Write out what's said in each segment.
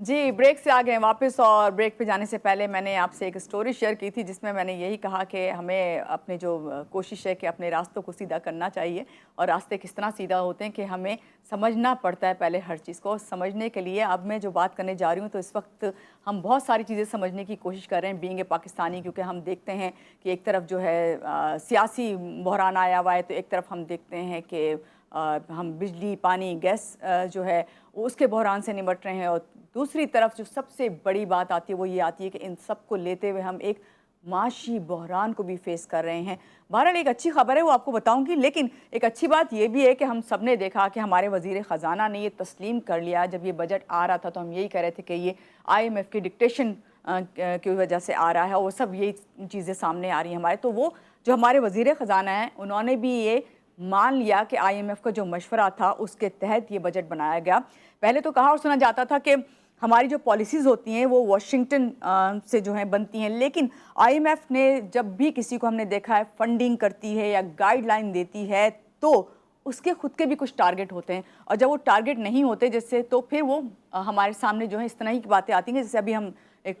जी, break से आ गए वापस। और ब्रेक पे जाने से पहले मैंने आपसे एक स्टोरी शेयर की थी जिसमें मैंने यही कहा कि हमें अपने जो कोशिश है कि अपने रास्तों को सीधा करना चाहिए। और रास्ते किस तरह सीधा होते हैं कि हमें समझना पड़ता है पहले हर चीज़ को। समझने के लिए अब मैं जो बात करने जा रही हूँ, तो इस वक्त हम बहुत सारी चीज़ें समझने की कोशिश कर रहे हैं बीइंग ए पाकिस्तानी, क्योंकि हम देखते हैं कि एक तरफ जो है सियासी बहरान आया हुआ है, तो एक तरफ हम देखते हैं कि हम बिजली, पानी, गैस जो है उसके बहरान से निपट रहे हैं। और दूसरी तरफ जो सबसे बड़ी बात आती है वो ये आती है कि इन सब को लेते हुए हम एक माशी बहरान को भी फेस कर रहे हैं। बहरहाल एक अच्छी खबर है, वो आपको बताऊंगी, लेकिन एक अच्छी बात ये भी है कि हम सब ने देखा कि हमारे वज़ीर ख़जाना ने ये तस्लीम कर लिया। जब ये बजट आ रहा था तो हम यही कह रहे थे कि ये IMF की डिक्टेशन की वजह से आ रहा है, और सब यही चीज़ें सामने आ रही हैं हमारे। तो वो जो हमारे वज़ीर ख़जाना हैं उन्होंने भी ये मान लिया कि IMF का जो मशवरा था उसके तहत ये बजट बनाया गया। पहले तो कहा और सुना जाता था कि हमारी जो पॉलिसीज़ होती हैं वो वाशिंगटन से जो है बनती हैं, लेकिन IMF ने जब भी किसी को हमने देखा है फंडिंग करती है या गाइडलाइन देती है तो उसके खुद के भी कुछ टारगेट होते हैं। और जब वो टारगेट नहीं होते जैसे, तो फिर वो हमारे सामने जो है इस तरह की बातें आती हैं। जैसे अभी हम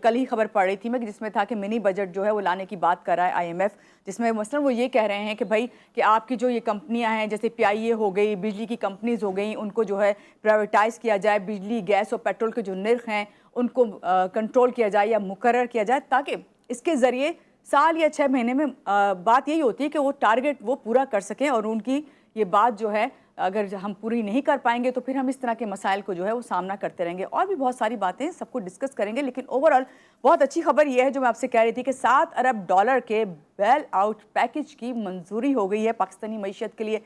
कल ही खबर पढ़ रही थी मैं, जिसमें था कि मिनी बजट जो है वो लाने की बात कर रहा है IMF, जिसमें मसलन वो ये कह रहे हैं कि भाई कि आपकी जो ये कंपनियां हैं जैसे PIA हो गई, बिजली की कंपनीज हो गई, उनको जो है प्राइवेटाइज़ किया जाए, बिजली, गैस और पेट्रोल के जो निर्ख हैं उनको कंट्रोल किया जाए या मुकर्रर किया जाए, ताकि इसके ज़रिए साल या 6 महीने में बात यही होती है कि वो टारगेट वो पूरा कर सकें। और उनकी ये बात जो है अगर हम पूरी नहीं कर पाएंगे तो फिर हम इस तरह के मसाइल को जो है वो सामना करते रहेंगे। और भी बहुत सारी बातें सबको डिस्कस करेंगे, लेकिन ओवरऑल बहुत अच्छी खबर यह है जो मैं आपसे कह रही थी कि $7 अरब के बेल आउट पैकेज की मंजूरी हो गई है पाकिस्तानी मईशत के लिए।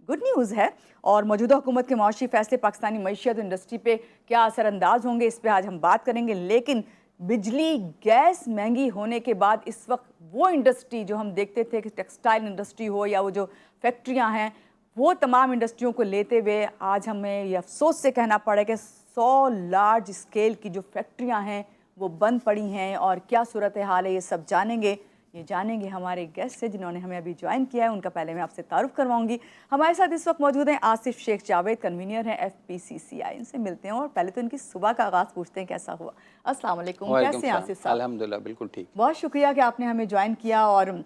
गुड न्यूज़ है। और मौजूदा हुकूमत के मुआशी फैसले पाकिस्तानी मईशत इंडस्ट्री पे क्या असरअंदाज होंगे, इस पर आज हम बात करेंगे। लेकिन बिजली, गैस महंगी होने के बाद इस वक्त वो इंडस्ट्री जो हम देखते थे कि टेक्सटाइल इंडस्ट्री हो या वो जो फैक्ट्रियाँ हैं, वो तमाम इंडस्ट्रियों को लेते हुए आज हमें ये अफसोस से कहना पड़ा कि 100 लार्ज स्केल की जो फैक्ट्रियां हैं वो बंद पड़ी हैं। और क्या सूरत हाल है ये सब जानेंगे हमारे गेस्ट से जिन्होंने हमें अभी ज्वाइन किया है। उनका पहले मैं आपसे तारुफ करवाऊंगी। हमारे साथ इस वक्त मौजूद हैं आसिफ शेख जावेद, कन्वीनर हैं FPCCI। इनसे मिलते हैं और पहले तो इनकी सुबह का आगाज़ पूछते हैं कैसा हुआ। अस्सलाम वालेकुम, कैसे हैं आसिफ साहब? अल्हम्दुलिल्लाह बिल्कुल ठीक। बहुत शुक्रिया कि आपने हमें ज्वाइन किया और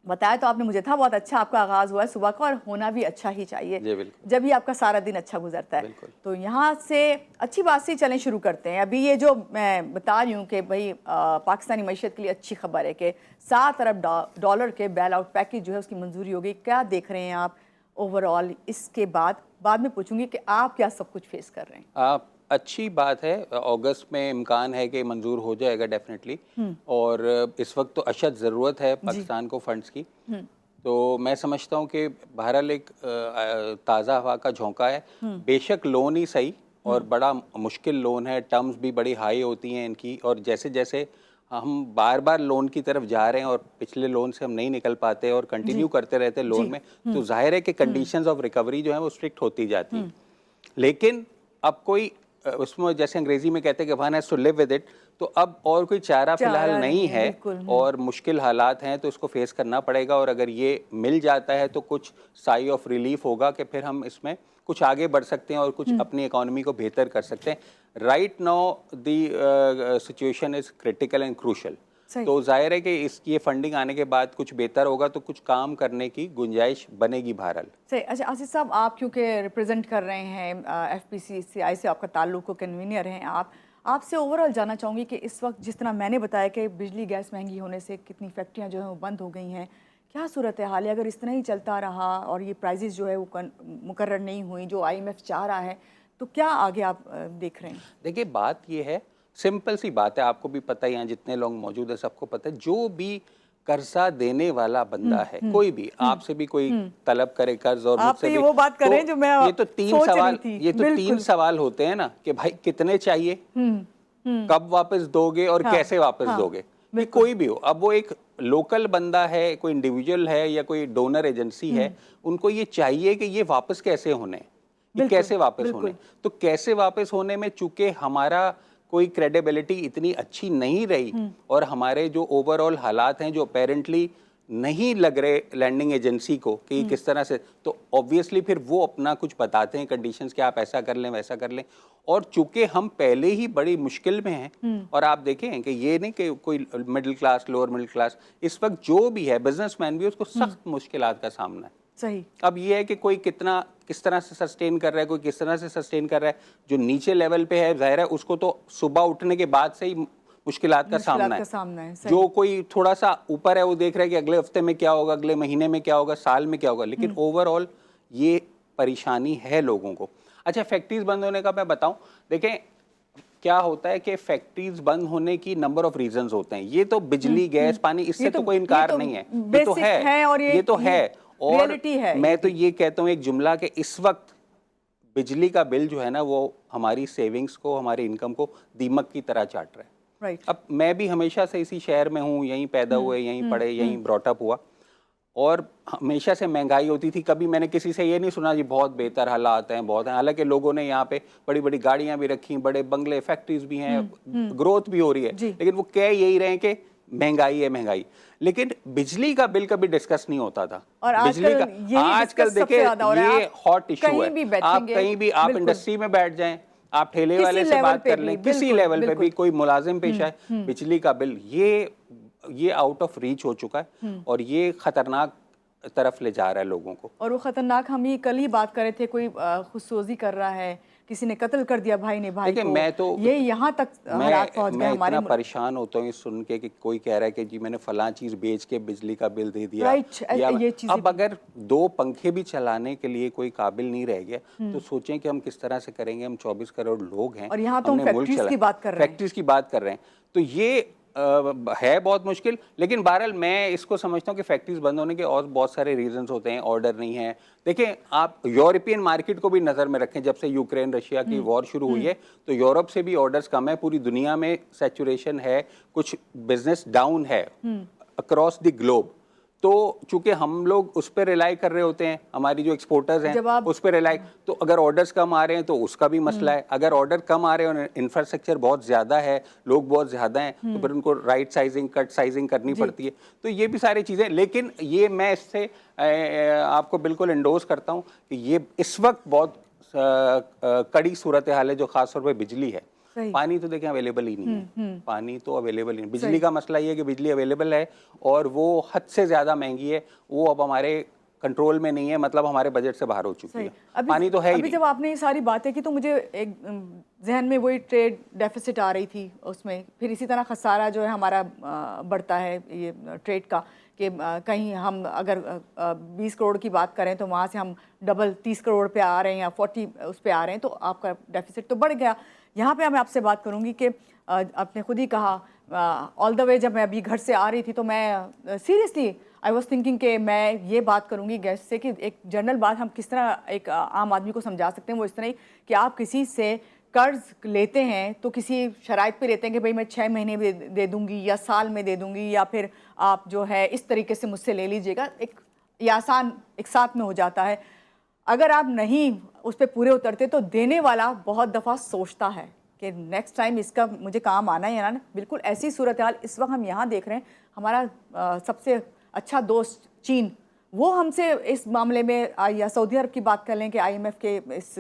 बताया तो आपने मुझे था। बहुत अच्छा आपका आगाज़ हुआ है सुबह का, और होना भी अच्छा ही चाहिए जब भी आपका सारा दिन अच्छा गुजरता है। तो यहाँ से अच्छी बात से चलें, शुरू करते हैं। अभी ये जो मैं बता रही हूँ कि भाई पाकिस्तानी मईशत के लिए अच्छी खबर है कि $7 अरब के बेल आउट पैकेज जो है उसकी मंजूरी हो गई। क्या देख रहे हैं आप ओवरऑल? इसके बाद में पूछूंगी कि आप क्या सब कुछ फेस कर रहे हैं। अच्छी बात है, अगस्त में इम्कान है कि मंजूर हो जाएगा डेफिनेटली। और इस वक्त तो अशद ज़रूरत है पाकिस्तान को फंड्स की। तो मैं समझता हूँ कि बहरहाल एक ताज़ा हवा का झोंका है। बेशक लोन ही सही और बड़ा मुश्किल लोन है, टर्म्स भी बड़ी हाई होती हैं इनकी। और जैसे जैसे हम बार बार लोन की तरफ जा रहे हैं और पिछले लोन से हम नहीं निकल पाते और कंटिन्यू करते रहते हैं लोन में, तो जाहिर है कि कंडीशंस ऑफ रिकवरी जो है वो स्ट्रिक्ट होती जाती हैं। लेकिन अब कोई उसमें जैसे अंग्रेजी में कहते हैं कि one has to live with it, तो अब और कोई चारा फिलहाल नहीं है और मुश्किल हालात हैं तो इसको फेस करना पड़ेगा। और अगर ये मिल जाता है तो कुछ साई ऑफ रिलीफ होगा कि फिर हम इसमें कुछ आगे बढ़ सकते हैं और कुछ अपनी इकोनॉमी को बेहतर कर सकते हैं। Right now the situation is critical and crucial. तो जाहिर है कि इसकी ये फंडिंग आने के बाद कुछ बेहतर होगा तो कुछ काम करने की गुंजाइश बनेगी बहरहाल। सही। अच्छा आसिफ साहब, आप क्योंकि रिप्रेजेंट कर रहे हैं FPCCI से, आपका ताल्लुक, कन्वीनर हैं आप, आपसे ओवरऑल जानना चाहूँगी कि इस वक्त जिस तरह मैंने बताया कि बिजली गैस महंगी होने से कितनी फैक्ट्रियाँ जो हैं वो बंद हो गई हैं, क्या सूरत हाल है? अगर इस तरह ही चलता रहा और ये प्राइजेस जो है वो मुकर्रर नहीं हुई जो IMF चाह रहा है, तो क्या आगे आप देख रहे हैं? देखिए बात ये है, सिंपल सी बात है, आपको भी पता ही है, जितने लोग मौजूद है सबको पता है, जो भी कर्जा देने वाला बंदा है, कोई भी आपसे भी कोई तलब करे कर्ज और मुझसे भी, वो बात करें जो मैं ये तो तीन सवाल होते हैं ना कि भाई कितने चाहिए, कब वापस दोगे और कैसे वापस दोगे। ये कोई भी हो, अब वो एक लोकल बंदा है, कोई इंडिविजुअल है या कोई डोनर एजेंसी है, उनको ये चाहिए कि ये वापस कैसे होने, कैसे वापस होने। तो कैसे वापस होने में चूंकि हमारा कोई क्रेडिबिलिटी इतनी अच्छी नहीं रही और हमारे जो ओवरऑल हालात हैं जो अपेरेंटली नहीं लग रहे लैंडिंग एजेंसी को कि किस तरह से, तो ऑब्वियसली फिर वो अपना कुछ बताते हैं कंडीशंस कि आप ऐसा कर लें वैसा कर लें। और चूंकि हम पहले ही बड़ी मुश्किल में हैं, और आप देखें कि ये नहीं कि कोई middle class, lower middle class, इस वक्त जो भी है बिजनेसमैन भी, उसको सख्त मुश्किलात का सामना है। सही। अब ये है कि कोई कितना किस तरह से सस्टेन कर रहा है, कोई किस तरह से सस्टेन कर रहा है। जो नीचे लेवल पे है, जाहिर है उसको तो सुबह उठने के बाद से ही मुश्किलात का सामना है। जो कोई थोड़ा सा ऊपर है वो देख रहा है कि अगले हफ्ते में क्या होगा, अगले महीने में क्या होगा, साल में क्या होगा, लेकिन ओवरऑल ये परेशानी है लोगों को। अच्छा, फैक्ट्रीज बंद होने का मैं बताऊं, देखें क्या होता है कि फैक्ट्रीज बंद होने की नंबर ऑफ रीजंस होते हैं। ये तो बिजली, गैस, पानी, इससे तो कोई इनकार नहीं है, ये तो है, ये तो है। और मैं तो ये कहता हूँ एक जुमला कि इस वक्त बिजली का बिल जो है ना, वो हमारी सेविंग्स को, हमारी इनकम को दीमक की तरह चाट रहा है। अब मैं भी हमेशा से इसी शहर में हूँ, यहीं पैदा हुए, यहीं पढ़े, यहीं ब्रॉटअप हुआ, और हमेशा से महंगाई होती थी। कभी मैंने किसी से ये नहीं सुना जी बहुत बेहतर हालात हैं, बहुत हैं। हालांकि लोगों ने यहाँ पे बड़ी बड़ी गाड़ियां भी रखी, बड़े बंगले, फैक्ट्रीज भी हैं, ग्रोथ भी हो रही है, लेकिन वो कह यही रहे कि महंगाई है महंगाई। लेकिन बिजली का बिल कभी डिस्कस नहीं होता था। और बिजली का आजकल देखिए ये हॉट इशू है। आप कहीं भी, आप इंडस्ट्री में बैठ जाएं, आप ठेले वाले से बात कर लें, किसी लेवल पे भी, कोई मुलाजिम पेशा है, बिजली का बिल ये आउट ऑफ रीच हो चुका है, और ये खतरनाक तरफ ले जा रहा है लोगों को। और वो खतरनाक, हम ये कल ही बात कर रहे थे, कोई खुदसोजी कर रहा है, किसी ने कत्ल कर दिया भाई ने भाई को। मैं तो ये यहाँ तक हालात पहुंच गए हमारे। इतना परेशान होता हूँ सुन के कि कोई कह रहा है कि जी मैंने फलां चीज बेच के बिजली का बिल दे दिया। ये अब अगर 2 पंखे भी चलाने के लिए कोई काबिल नहीं रह गया, तो सोचें कि हम किस तरह से करेंगे। हम 24 करोड़ लोग हैं, और यहाँ तो हम फैक्ट्रीज की बात कर रहे हैं, तो ये है बहुत मुश्किल। लेकिन बहरहाल मैं इसको समझता हूँ कि फैक्ट्रीज बंद होने के और बहुत सारे रीजंस होते हैं। ऑर्डर नहीं है। देखें, आप यूरोपियन मार्केट को भी नज़र में रखें। जब से यूक्रेन रशिया की वॉर शुरू हुई है, तो यूरोप से भी ऑर्डर्स कम है, पूरी दुनिया में सैचुरेशन है, कुछ बिजनेस डाउन है अक्रॉस द ग्लोब। तो चूंकि हम लोग उस पर रिलाई कर रहे होते हैं, हमारी जो एक्सपोर्टर्स हैं उस पर रिलाई, तो अगर ऑर्डर्स कम आ रहे हैं तो उसका भी मसला है। अगर ऑर्डर कम आ रहे हैं और इंफ्रास्ट्रक्चर बहुत ज़्यादा है, लोग बहुत ज़्यादा हैं, तो फिर उनको राइट साइजिंग, कट साइजिंग करनी पड़ती है। तो ये भी सारी चीज़ें, लेकिन ये मैं इससे आपको बिल्कुल एंडोर्स करता हूँ कि ये इस वक्त बहुत कड़ी सूरत हाल है, जो खासतौर पर बिजली है। पानी तो देखें अवेलेबल ही नहीं है, पानी तो अवेलेबल ही नहीं। बिजली का मसला ये है कि बिजली अवेलेबल है और वो हद से ज़्यादा महंगी है, वो अब हमारे कंट्रोल में नहीं है, मतलब हमारे बजट से बाहर हो चुकी है। पानी तो है ही नहीं। जब आपने ये सारी बातें की तो मुझे एक जहन में वही ट्रेड डेफिसिट आ रही थी, उसमें फिर इसी तरह खसारा जो है हमारा बढ़ता है ये ट्रेड का, कि कहीं हम अगर 20 करोड़ की बात करें तो वहाँ से हम डबल 30 करोड़ पे आ रहे हैं या 40 उस पे आ रहे हैं, तो आपका डेफिसिट तो बढ़ गया। यहाँ पे मैं आपसे बात करूँगी कि आपने खुद ही कहा ऑल द वे, जब मैं अभी घर से आ रही थी तो मैं सीरियसली आई वॉज थिंकिंग कि मैं ये बात करूँगी गेस्ट से कि एक जनरल बात हम किस तरह एक आम आदमी को समझा सकते हैं, वो इस तरह ही कि आप किसी से कर्ज लेते हैं तो किसी शराइत पे लेते हैं कि भाई मैं 6 महीने में दे दूंगी या साल में दे दूंगी, या फिर आप जो है इस तरीके से मुझसे ले लीजिएगा, ये आसान एक साथ में हो जाता है। अगर आप नहीं उस पर पूरे उतरते तो देने वाला बहुत दफ़ा सोचता है कि नेक्स्ट टाइम इसका मुझे काम आना है या ना। बिल्कुल ऐसी सूरत हाल इस वक्त हम यहाँ देख रहे हैं। हमारा सबसे अच्छा दोस्त चीन, वो हमसे इस मामले में, या सऊदी अरब की बात कर लें कि IMF के इस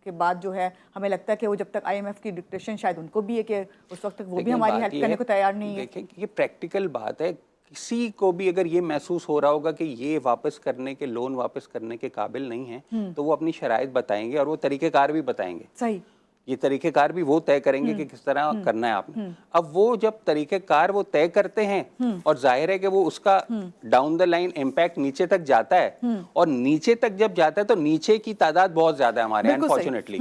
के बाद जो है हमें लगता है कि वो जब तक IMF की डिक्टेशन शायद उनको भी है कि उस वक्त तक वो भी हमारी हेल्प करने को तैयार नहीं है। देखें, ये प्रैक्टिकल बात है। किसी को भी अगर ये महसूस हो रहा होगा कि ये वापस करने के, लोन वापस करने के काबिल नहीं है, तो वो अपनी शराइत बताएंगे और वो तरीकेकार भी बताएंगे। सही, ये तरीकेकार भी वो तय करेंगे कि किस तरह करना है आपने। अब वो जब तरीकेकार वो तय करते हैं, और जाहिर है कि वो उसका डाउन द लाइन इम्पैक्ट नीचे तक जाता है, और नीचे तक जब जाता है तो नीचे की तादाद बहुत ज्यादा है हमारे यहाँ, अनफॉर्चुनेटली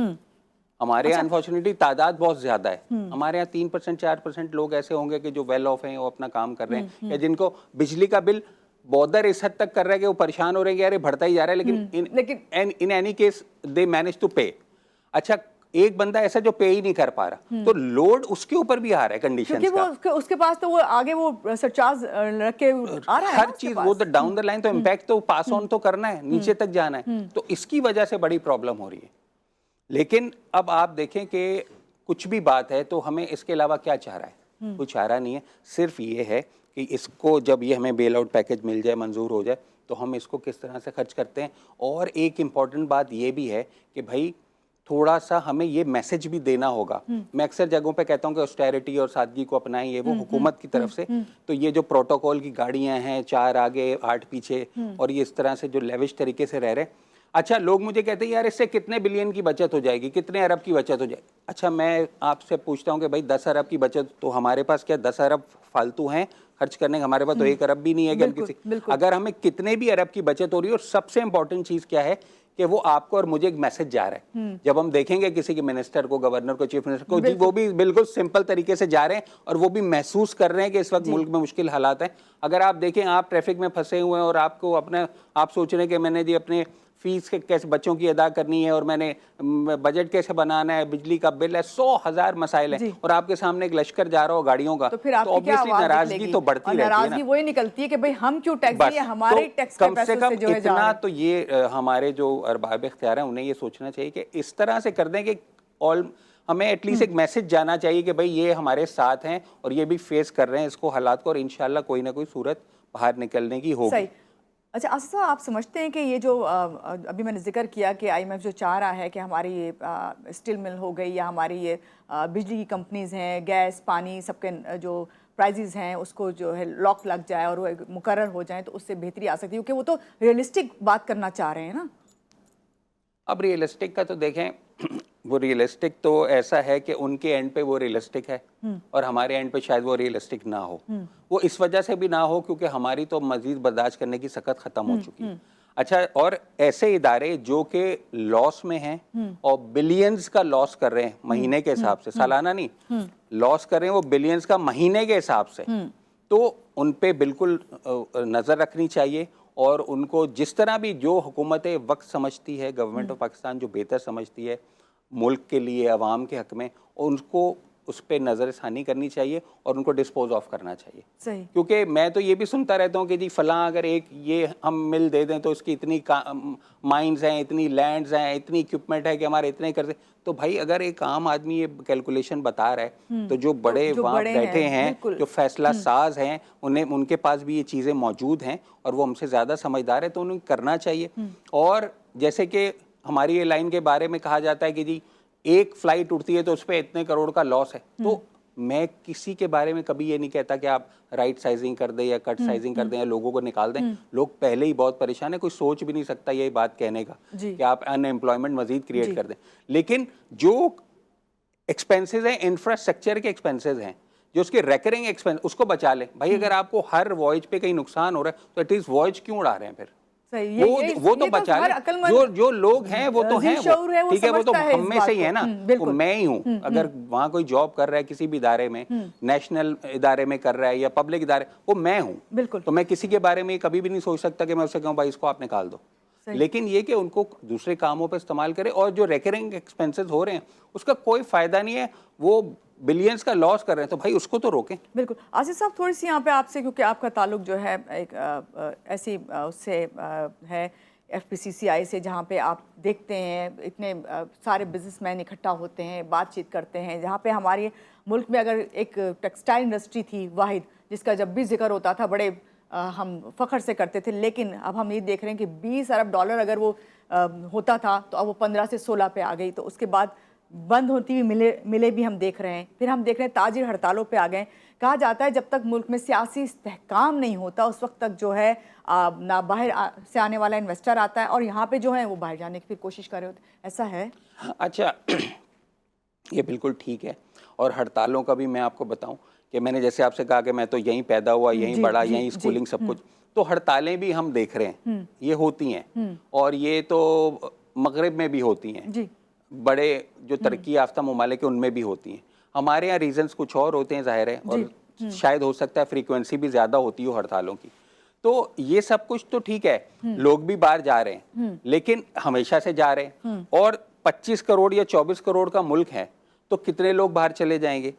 हमारे यहाँ अनफॉर्चुनेटली तादाद बहुत ज्यादा है। हमारे यहाँ 3% 4% लोग ऐसे होंगे कि जो वेल ऑफ हैं, वो अपना काम कर रहे हैं, या जिनको बिजली का बिल बॉर्डर इस हद तक कर रहा है कि वो परेशान हो रहे हैं कि यार बढ़ता ही जा रहा है, लेकिन in any case they manage to pay. अच्छा, एक बंदा ऐसा जो पे ही नहीं कर पा रहा, तो लोड उसके ऊपर भी आ रहा है कंडीशंस का। वो उसके पास तो वो आगे वो सरचार्ज रख के आ रहा है, हर चीज वो तो डाउन द लाइन तो इम्पैक्ट तो पास ऑन तो करना है, नीचे तक जाना है, तो इसकी वजह से बड़ी प्रॉब्लम हो रही है। लेकिन अब आप देखें कि कुछ भी बात है तो हमें इसके अलावा क्या चाह रहा है, कोई चारा नहीं है। सिर्फ ये है कि इसको जब ये हमें बेल आउट पैकेज मिल जाए, मंजूर हो जाए, तो हम इसको किस तरह से खर्च करते हैं। और एक इम्पॉर्टेंट बात ये भी है कि भाई थोड़ा सा हमें ये मैसेज भी देना होगा। मैं अक्सर जगहों पे कहता हूँ कि ऑस्टेरिटी और सादगी को अपनाएं, ये वो हुकूमत की तरफ से। तो ये जो प्रोटोकॉल की गाड़ियां हैं, 4 आगे 8 पीछे, और ये इस तरह से जो लेविश तरीके से रह रहे हैं। अच्छा, लोग मुझे कहते हैं यार इससे कितने बिलियन की बचत हो जाएगी, कितने अरब की बचत हो जाएगी। अच्छा, मैं आपसे पूछता हूँ कि भाई 10 अरब की बचत तो हमारे पास क्या 10 अरब फालतू हैं खर्च करने का? हमारे पास तो 1 अरब भी नहीं है कि हम किसी, अगर हमें कितने भी अरब की बचत हो रही है, और सबसे इंपॉर्टेंट चीज क्या है कि वो आपको और मुझे एक मैसेज जा रहा है। जब हम देखेंगे किसी के मिनिस्टर को, गवर्नर को, चीफ मिनिस्टर को, जी वो भी बिल्कुल सिंपल तरीके से जा रहे हैं और वो भी महसूस कर रहे हैं कि इस वक्त मुल्क में मुश्किल हालात हैं। अगर आप देखें, आप ट्रैफिक में फंसे हुए हैं और आपको अपने आप सोच रहे हैं कि मैंने जी अपने फीस के कैसे बच्चों की अदा करनी है, और मैंने बजट कैसे बनाना है, बिजली का बिल है, 100,000 मसाइल हैं, और आपके सामने एक लश्कर जा रहा हो गाड़ियों का, तो फिर आपकी क्या आवाज नाराजगी तो बढ़ती रहती है ना। नाराजगी वही निकलती है कि भाई हम क्यों टैक्स दिए, हमारे टैक्स के पैसों से जो है इतना तो ये हमारे जो अरबाब इख्तियार हैं उन्हें ये सोचना चाहिए कि इस तरह से कर दें कि हमें एटलीस्ट एक मैसेज जाना चाहिए कि भाई ये हमारे साथ हैं और ये भी फेस कर रहे हैं इसको हालात को, और इंशाल्लाह कोई ना कोई सूरत बाहर निकलने की होगी। अच्छा आसिफ साहब, आप समझते हैं कि ये जो अभी मैंने जिक्र किया कि IMF जो चाह रहा है कि हमारी ये स्टील मिल हो गई या हमारी ये बिजली की कंपनीज हैं, गैस पानी सबके जो प्राइजेस हैं उसको जो है लॉक लग जाए और वो मुकर्रर हो जाए, तो उससे बेहतरी आ सकती है, क्योंकि वो तो रियलिस्टिक बात करना चाह रहे हैं ना। अब रियलिस्टिक का तो देखें, वो रियलिस्टिक तो ऐसा है कि उनके एंड पे वो रियलिस्टिक है और हमारे एंड पे शायद वो रियलिस्टिक ना हो। वो इस वजह से भी ना हो क्योंकि हमारी तो मजीद बर्दाश्त करने की सकत खत्म हो चुकी है। अच्छा, और ऐसे इदारे जो कि लॉस में हैं और बिलियंस का लॉस कर रहे हैं महीने के हिसाब से, सालाना नहीं, लॉस कर रहे हैं वो बिलियंस का महीने के हिसाब से, तो उन पे बिल्कुल नजर रखनी चाहिए। और उनको जिस तरह भी जो हुकूमतें वक्त समझती है, गवर्नमेंट ऑफ पाकिस्तान जो बेहतर समझती है मुल्क के लिए, अवाम के हक में, उनको उस पर नज़रसानी करनी चाहिए और उनको डिस्पोज ऑफ करना चाहिए। सही। क्योंकि मैं तो ये भी सुनता रहता हूँ कि जी फलां अगर एक ये हम मिल दे दें तो इसकी इतनी माइंस हैं, इतनी लैंड्स हैं, इतनी इक्विपमेंट है कि हमारे इतने कर दे। तो भाई अगर एक आम आदमी ये कैलकुलेशन बता रहा है तो जो बड़े वहाँ बैठे हैं, जो फैसला साज हैं, उनके पास भी ये चीज़ें मौजूद हैं और वो हमसे ज़्यादा समझदार है, तो उन्हें करना चाहिए। और जैसे कि हमारी एयरलाइन के बारे में कहा जाता है कि जी एक फ्लाइट उड़ती है तो उस पर इतने करोड़ का लॉस है, तो मैं किसी के बारे में कभी ये नहीं कहता कि आप राइट साइजिंग कर दें या कट साइजिंग कर दें या लोगों को निकाल दें। लोग पहले ही बहुत परेशान है, कोई सोच भी नहीं सकता ये बात कहने का कि आप अनएम्प्लॉयमेंट मजीद क्रिएट कर दें। लेकिन जो एक्सपेंसेस हैं, इंफ्रास्ट्रक्चर के एक्सपेंसेस हैं, जो उसके रेकरिंग एक्सपेंस, उसको बचा लें। भाई अगर आपको हर वॉयज पे कहीं नुकसान हो रहा है तो एटलीस्ट वॉयज क्यों उड़ा रहे हैं फिर? वो तो बचा ले। जो लोग हैं वो तो हैं, ठीक है, वो तो हम में से ही है ना, वो मैं ही हूँ। अगर वहाँ कोई जॉब कर रहा है किसी भी इदारे में, नेशनल इदारे में कर रहा है या पब्लिक इदारे, वो मैं हूँ। तो मैं किसी के बारे में कभी भी नहीं सोच सकता कि मैं उससे कहूँ भाई इसको आप निकाल दो। लेकिन ये कि उनको दूसरे कामों पर इस्तेमाल करें, और जो रेकरिंग एक्सपेंसेस हो रहे हैं उसका कोई फायदा नहीं है, वो बिलियंस का लॉस कर रहे हैं, तो भाई उसको तो रोकें। बिल्कुल। आसिफ साहब, थोड़ी सी यहाँ पे आपसे, क्योंकि आपका ताल्लुक जो है एक ऐसी उससे है FPCCI से, जहाँ पे आप देखते हैं इतने सारे बिजनेसमैन इकट्ठा होते हैं, बातचीत करते हैं, जहाँ पे हमारे मुल्क में अगर एक टेक्सटाइल इंडस्ट्री थी वाहिद, जिसका जब भी जिक्र होता था बड़े हम फ़ख्र से करते थे, लेकिन अब हम ये देख रहे हैं कि 20 अरब डॉलर अगर वो होता था तो अब वो 15 से 16 पे आ गई। तो उसके बाद बंद होती हुई मिले भी हम देख रहे हैं। फिर हम देख रहे हैं ताजिर हड़तालों पे आ गए। कहा जाता है जब तक मुल्क में सियासी इस्तेहकाम नहीं होता उस वक्त तक जो है ना बाहर से आने वाला इन्वेस्टर आता है और यहाँ पे जो है वो बाहर जाने की फिर कोशिश कर रहे होते, ऐसा है? अच्छा, ये बिल्कुल ठीक है। और हड़तालों का भी मैं आपको बताऊं कि मैंने जैसे आपसे कहा कि मैं तो यहीं पैदा हुआ, यहीं बड़ा, यहीं स्कूलिंग सब कुछ, तो हड़तालें भी हम देख रहे हैं, ये होती हैं, और ये तो मगरिब में भी होती हैं, बड़े जो तरक्की याफ्ता ममालिक उनमें भी होती हैं। हमारे यहाँ रीजंस कुछ और होते हैं जाहिर है, और शायद हो सकता है फ्रीक्वेंसी भी ज़्यादा होती हो हड़तालों की। तो ये सब कुछ तो ठीक है, लोग भी बाहर जा रहे हैं, लेकिन हमेशा से जा रहे हैं, और 25 करोड़ या 24 करोड़ का मुल्क है तो कितने लोग बाहर चले जाएंगे?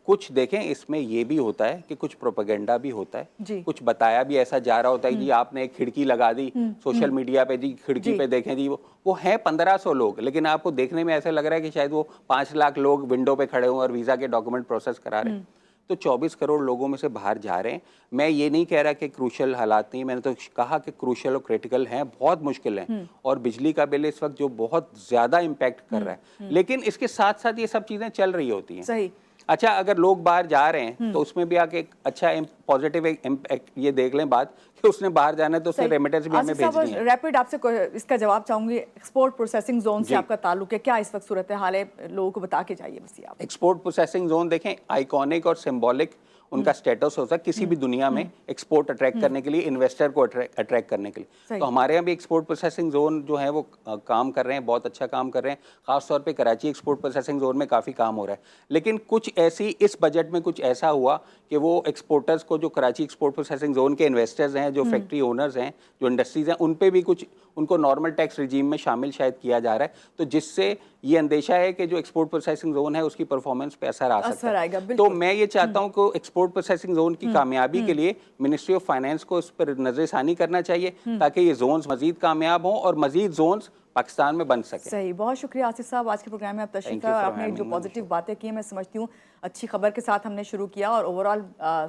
कुछ देखें, इसमें ये भी होता है कि कुछ प्रोपेगेंडा भी होता है, कुछ बताया भी ऐसा जा रहा होता है जी आपने एक खिड़की लगा दी सोशल मीडिया पे, जी खिड़की पे देखें जी वो है 1500 लोग, लेकिन आपको देखने में ऐसा लग रहा है कि शायद वो 5 लाख लोग विंडो पे खड़े हुए और वीज़ा के डॉक्यूमेंट प्रोसेस करा रहे हैं। तो 24 करोड़ लोगों में से बाहर जा रहे हैं। मैं ये नहीं कह रहा कि क्रूशल हालात नहीं, मैंने तो कहा कि क्रूशल और क्रिटिकल हैं, बहुत मुश्किल हैं, और बिजली का बिल इस वक्त जो बहुत ज़्यादा इम्पैक्ट कर रहा है, लेकिन इसके साथ साथ ये सब चीज़ें चल रही होती हैं। सही। अच्छा, अगर लोग बाहर जा रहे हैं तो उसमें भी आके एक अच्छा पॉजिटिव इम्पैक्ट ये देख लें बात कि उसने बाहर जाना है तो उसने रेमिटेंस भी हमें भेजनी है। रैपिड आपसे इसका जवाब चाहूंगी। एक्सपोर्ट प्रोसेसिंग जोन से आपका ताल्लुक है, क्या इस वक्त सूरत हाल है, लोगों को बता के जाइए बस आप। एक्सपोर्ट प्रोसेसिंग जोन देखें, आइकॉनिक और सिंबॉलिक उनका स्टेटस होता है किसी भी दुनिया में एक्सपोर्ट अट्रैक्ट करने के लिए, इन्वेस्टर को अट्रैक्ट करने के लिए। तो हमारे यहाँ भी एक्सपोर्ट प्रोसेसिंग जोन जो है वो काम कर रहे हैं, बहुत अच्छा काम कर रहे हैं। खासतौर पे कराची एक्सपोर्ट प्रोसेसिंग जोन में काफ़ी काम हो रहा है। लेकिन कुछ ऐसी इस बजट में कुछ ऐसा हुआ कि वो एक्सपोर्टर्स को, जो कराची एक्सपोर्ट प्रोसेसिंग जोन के इन्वेस्टर्स हैं, जो फैक्ट्री ओनर्स हैं, जो इंडस्ट्रीज हैं, उन पे भी कुछ उनको नॉर्मल टैक्स रिजीम में शामिल शायद किया जा रहा है, तो जिससे ये अंदेशा है कि जो एक्सपोर्ट प्रोसेसिंग जोन है उसकी परफॉर्मेंस पे असर आ सकता है। तो मैं ये चाहता हूँ कि एक्सपोर्ट प्रोसेसिंग जोन की कामयाबी के लिए मिनिस्ट्री ऑफ फाइनेंस को इस पर नजरसानी करना चाहिए ताकि ये जोन्स मजीद कामयाब हों और मजीद जोन्स पाकिस्तान में बन सके। सही, बहुत शुक्रिया आसिफ साहब, आज के प्रोग्राम में आप तशरीफ लाए और आपने जो पॉजिटिव बातें की, मैं समझती हूँ अच्छी खबर के साथ हमने शुरू किया, और ओवरऑल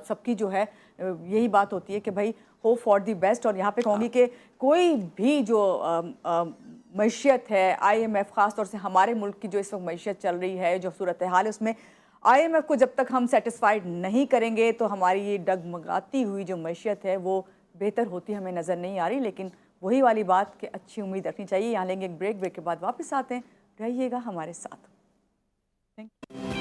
सबकी जो है यही बात होती है कि भाई होप फॉर दी बेस्ट। और यहाँ पे कहूँगी कि कोई भी जो मैशियत है, IMF ख़ास तौर से हमारे मुल्क की जो इस वक्त मैशियत चल रही है, जो सूरत हाल है, उसमें IMF को जब तक हम सेटिस्फाइड नहीं करेंगे तो हमारी ये डगमगाती हुई जो मैशियत है वो बेहतर होती हमें नज़र नहीं आ रही। लेकिन वही वाली बात कि अच्छी उम्मीद रखनी चाहिए। यहाँ लेंगे एक ब्रेक के बाद वापस आते हैं, रहिएगा हमारे साथ। Thank you.